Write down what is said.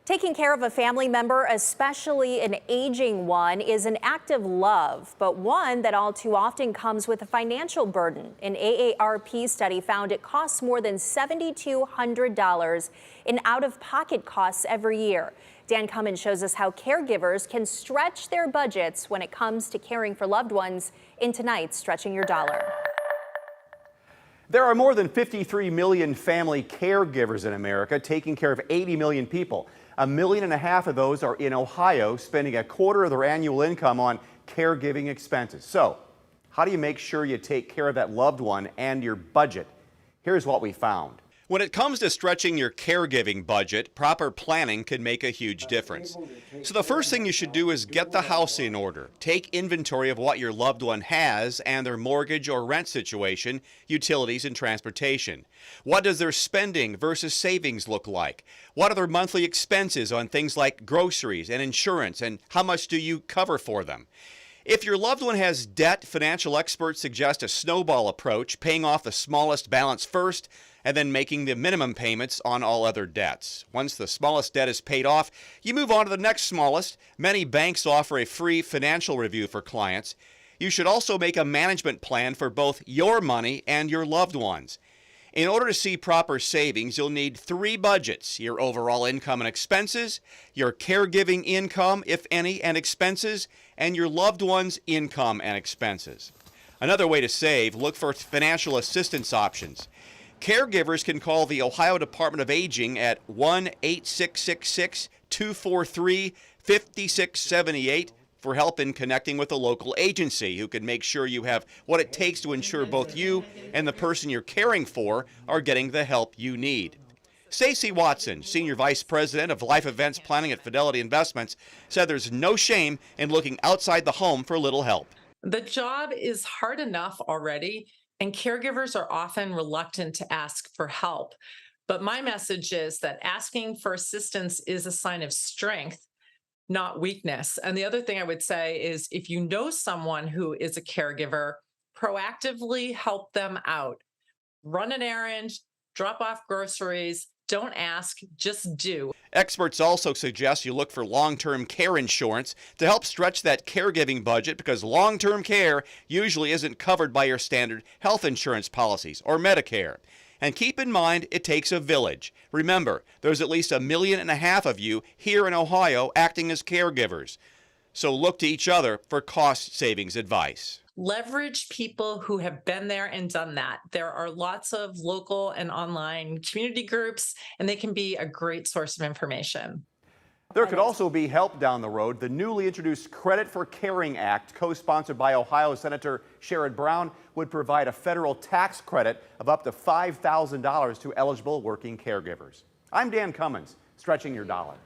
Taking care of a family member, especially an aging one, is an act of love, but one that all too often comes with a financial burden. An AARP study found it costs more than $7,200 in out-of-pocket costs every year. Dan Cummins shows us how caregivers can stretch their budgets when it comes to caring for loved ones in tonight's Stretching Your Dollar. There are more than 53 million family caregivers in America, taking care of 80 million people. 1.5 million of those are in Ohio, spending a quarter of their annual income on caregiving expenses. So, how do you make sure you take care of that loved one and your budget? Here's what we found. When it comes to stretching your caregiving budget, proper planning can make a huge difference. So the first thing you should do is get the house in order. Take inventory of what your loved one has and their mortgage or rent situation, utilities and transportation. What does their spending versus savings look like? What are their monthly expenses on things like groceries and insurance, and how much do you cover for them? If your loved one has debt, financial experts suggest a snowball approach, paying off the smallest balance first and then making the minimum payments on all other debts. Once the smallest debt is paid off, you move on to the next smallest. Many banks offer a free financial review for clients. You should also make a management plan for both your money and your loved ones. In order to see proper savings, you'll need 3 budgets: your overall income and expenses, your caregiving income, if any, and expenses, and your loved one's income and expenses. Another way to save, look for financial assistance options. Caregivers can call the Ohio Department of Aging at 1-866-243-5678 for help in connecting with a local agency who can make sure you have what it takes to ensure both you and the person you're caring for are getting the help you need. Stacey Watson, Senior Vice President of Life Events Planning at Fidelity Investments, said there's no shame in looking outside the home for a little help. The job is hard enough already, and caregivers are often reluctant to ask for help. But my message is that asking for assistance is a sign of strength, not weakness. And the other thing I would say is, if you know someone who is a caregiver, proactively help them out. Run an errand, drop off groceries. Don't ask, just do. Experts also suggest you look for long-term care insurance to help stretch that caregiving budget, because long-term care usually isn't covered by your standard health insurance policies or Medicare. And keep in mind, it takes a village. Remember, there's at least 1.5 million of you here in Ohio acting as caregivers. So look to each other for cost savings advice. Leverage people who have been there and done that. There are lots of local and online community groups, and they can be a great source of information. There could also be help down the road. The newly introduced Credit for Caring Act, co-sponsored by Ohio Senator Sherrod Brown, would provide a federal tax credit of up to $5,000 to eligible working caregivers. I'm Dan Cummins, Stretching Your Dollar.